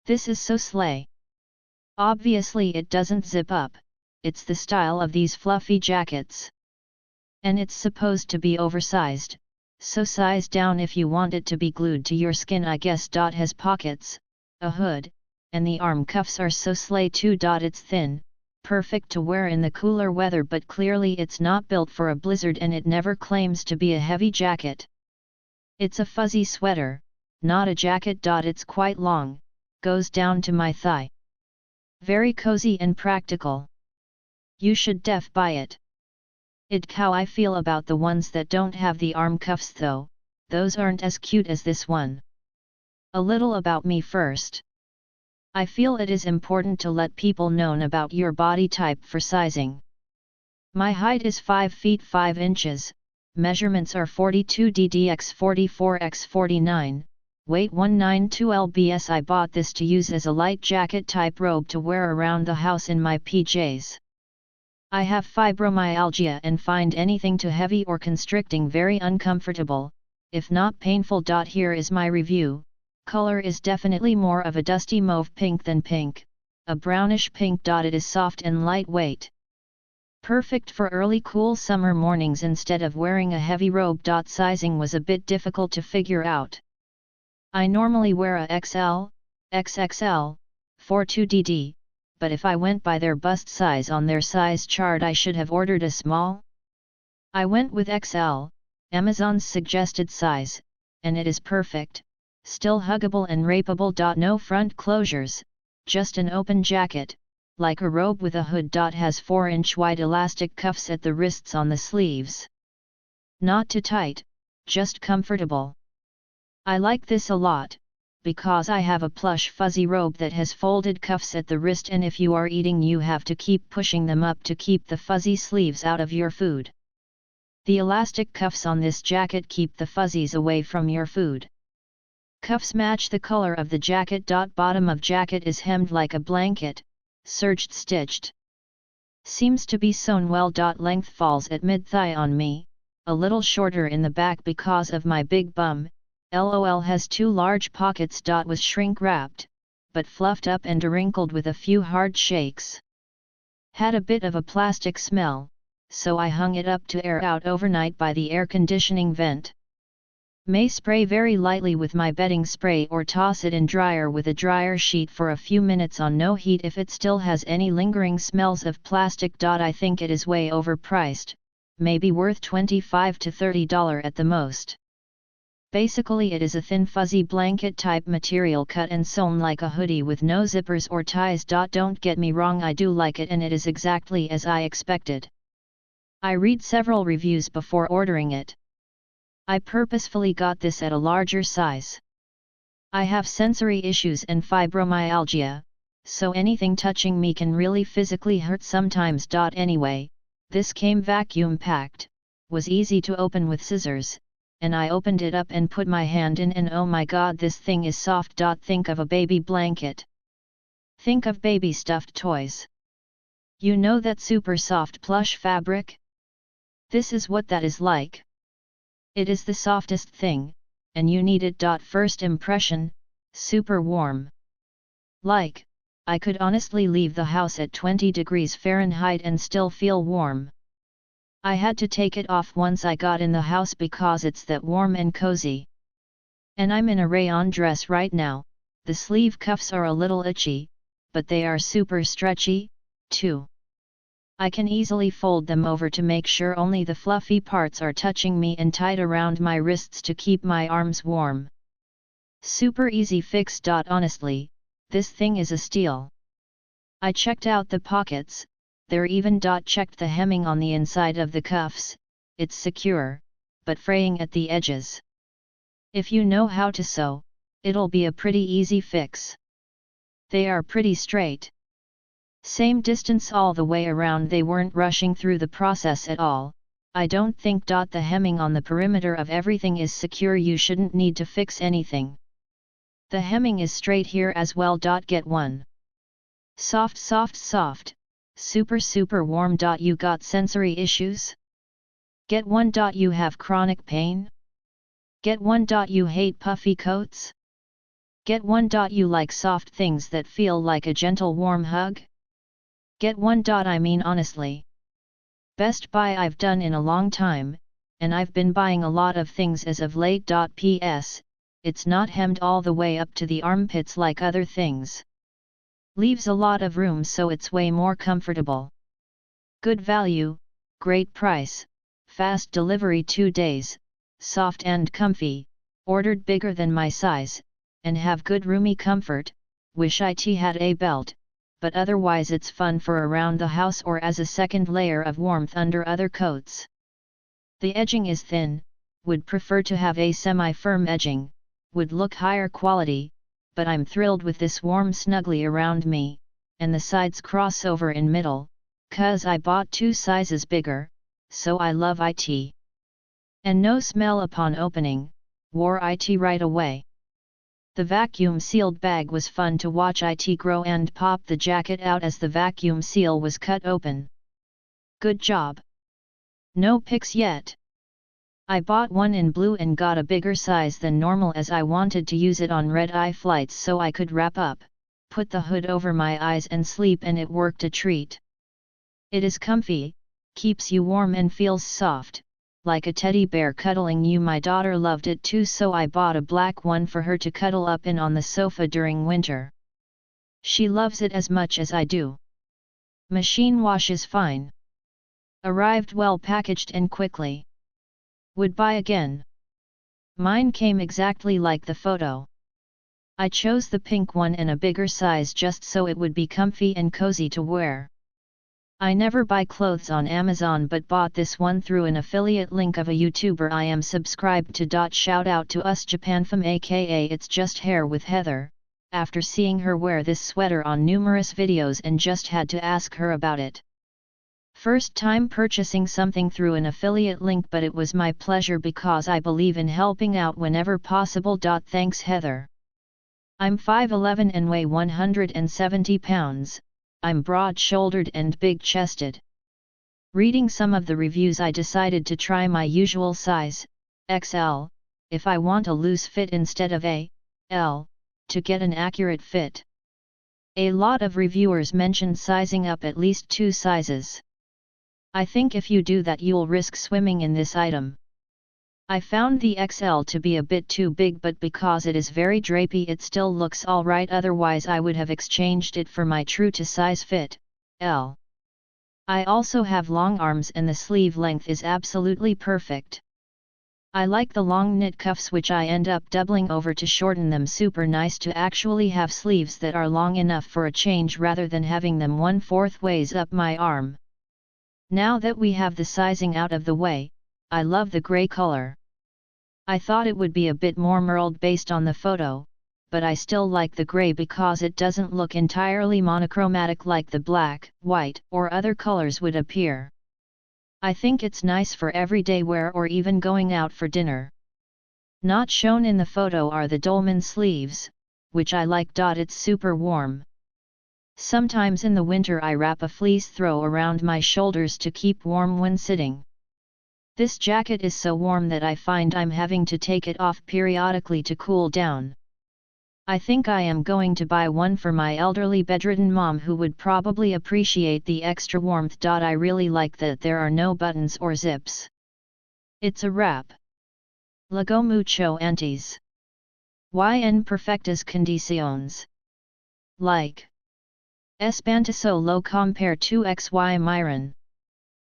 This is so slay. Obviously it doesn't zip up, it's the style of these fluffy jackets. And it's supposed to be oversized, so size down if you want it to be glued to your skin I guess. Has pockets, a hood, and the arm cuffs are so slay too. It's thin, perfect to wear in the cooler weather, but clearly it's not built for a blizzard and it never claims to be a heavy jacket. It's a fuzzy sweater, not a jacket. It's quite long, goes down to my thigh. Very cozy and practical. You should def buy it. How I feel about the ones that don't have the arm cuffs though, those aren't as cute as this one. A little about me first. I feel it is important to let people know about your body type for sizing. My height is 5 feet 5 inches, measurements are 42 x 44 x 49, weight 192 lbs. I bought this to use as a light jacket type robe to wear around the house in my PJs. I have fibromyalgia and find anything too heavy or constricting very uncomfortable, if not painful. Here is my review. Color is definitely more of a dusty mauve pink than pink, a brownish pink. It is soft and lightweight. Perfect for early cool summer mornings instead of wearing a heavy robe. Sizing was a bit difficult to figure out. I normally wear a XL, XXL, 42DD, but if I went by their bust size on their size chart I should have ordered a small. I went with XL, Amazon's suggested size, and it is perfect, still huggable and rapeable. No front closures, just an open jacket, like a robe with a hood. Has 4-inch wide elastic cuffs at the wrists on the sleeves. Not too tight, just comfortable. I like this a lot, because I have a plush fuzzy robe that has folded cuffs at the wrist, and if you are eating you have to keep pushing them up to keep the fuzzy sleeves out of your food. The elastic cuffs on this jacket keep the fuzzies away from your food. Cuffs match the color of the jacket. Bottom of jacket is hemmed like a blanket, serged stitched. Seems to be sewn well. Length falls at mid-thigh on me, a little shorter in the back because of my big bum. LOL has 2 large pockets. Was shrink wrapped, but fluffed up and wrinkled with a few hard shakes. Had a bit of a plastic smell, so I hung it up to air out overnight by the air conditioning vent. May spray very lightly with my bedding spray or toss it in dryer with a dryer sheet for a few minutes on no heat if it still has any lingering smells of plastic. I think it is way overpriced, maybe worth $25 to $30 at the most. Basically it is a thin fuzzy blanket type material cut and sewn like a hoodie with no zippers or ties. Don't get me wrong, I do like it and it is exactly as I expected. I read several reviews before ordering it. I purposefully got this at a larger size. I have sensory issues and fibromyalgia, so anything touching me can really physically hurt sometimes. Anyway, this came vacuum packed, was easy to open with scissors, and I opened it up and put my hand in and oh my god, this thing is soft. Think of a baby blanket. Think of baby stuffed toys. You know that super soft plush fabric? This is what that is like. It is the softest thing, and you need it. First impression, super warm. Like, I could honestly leave the house at 20 degrees Fahrenheit and still feel warm. I had to take it off once I got in the house because it's that warm and cozy. And I'm in a rayon dress right now. The sleeve cuffs are a little itchy, but they are super stretchy, too. I can easily fold them over to make sure only the fluffy parts are touching me and tight around my wrists to keep my arms warm. Super easy fix. Honestly, this thing is a steal. I checked out the pockets, they're even. Checked the hemming on the inside of the cuffs, it's secure, but fraying at the edges. If you know how to sew, it'll be a pretty easy fix. They are pretty straight. Same distance all the way around, they weren't rushing through the process at all. I don't think. The hemming on the perimeter of everything is secure, you shouldn't need to fix anything. The hemming is straight here as well. Get one. Soft, soft, soft, super, super warm. You got sensory issues? Get one. You have chronic pain? Get one. You hate puffy coats? Get one. You like soft things that feel like a gentle warm hug? Get one. I mean honestly. Best buy I've done in a long time, and I've been buying a lot of things as of late. Ps. It's not hemmed all the way up to the armpits like other things. Leaves a lot of room, so it's way more comfortable. Good value, great price, fast delivery 2 days, soft and comfy, ordered bigger than my size, and have good roomy comfort. Wish it had a belt, but otherwise it's fun for around the house or as a second layer of warmth under other coats. The edging is thin, would prefer to have a semi-firm edging, would look higher quality, but I'm thrilled with this warm snuggly around me, and the sides cross over in middle, 'cause I bought 2 sizes bigger, so I love it. And no smell upon opening, wore it right away. The vacuum sealed bag was fun to watch it grow and pop the jacket out as the vacuum seal was cut open. Good job. No pics yet. I bought one in blue and got a bigger size than normal as I wanted to use it on red-eye flights so I could wrap up, put the hood over my eyes and sleep, and it worked a treat. It is comfy, keeps you warm and feels soft, like a teddy bear cuddling you. My daughter loved it too, so I bought a black one for her to cuddle up in on the sofa during winter. She loves it as much as I do. Machine wash is fine. Arrived well packaged and quickly. Would buy again. Mine came exactly like the photo. I chose the pink one and a bigger size just so it would be comfy and cozy to wear. I never buy clothes on Amazon but bought this one through an affiliate link of a YouTuber I am subscribed to. Shout out to us JapanFam aka It's Just Hair with Heather, after seeing her wear this sweater on numerous videos and just had to ask her about it. First time purchasing something through an affiliate link, but it was my pleasure because I believe in helping out whenever possible. Thanks Heather. I'm 5'11" and weigh 170 pounds. I'm broad-shouldered and big-chested. Reading some of the reviews, I decided to try my usual size, XL, if I want a loose fit instead of a L, to get an accurate fit. A lot of reviewers mentioned sizing up at least 2 sizes. I think if you do that you'll risk swimming in this item. I found the XL to be a bit too big, but because it is very drapey it still looks alright, otherwise I would have exchanged it for my true to size fit, L. I also have long arms and the sleeve length is absolutely perfect. I like the long knit cuffs, which I end up doubling over to shorten them. Super nice to actually have sleeves that are long enough for a change rather than having them 1/4 ways up my arm. Now that we have the sizing out of the way, I love the grey color. I thought it would be a bit more merled based on the photo, but I still like the grey because it doesn't look entirely monochromatic like the black, white, or other colors would appear. I think it's nice for everyday wear or even going out for dinner. Not shown in the photo are the dolman sleeves, which I like. It's super warm. Sometimes in the winter I wrap a fleece throw around my shoulders to keep warm when sitting. This jacket is so warm that I find I'm having to take it off periodically to cool down. I think I am going to buy one for my elderly bedridden mom who would probably appreciate the extra warmth. I really like that there are no buttons or zips. It's a wrap. Luego mucho antes. En perfectas condiciones. Like. Espantoso lo compare 2xy Myron.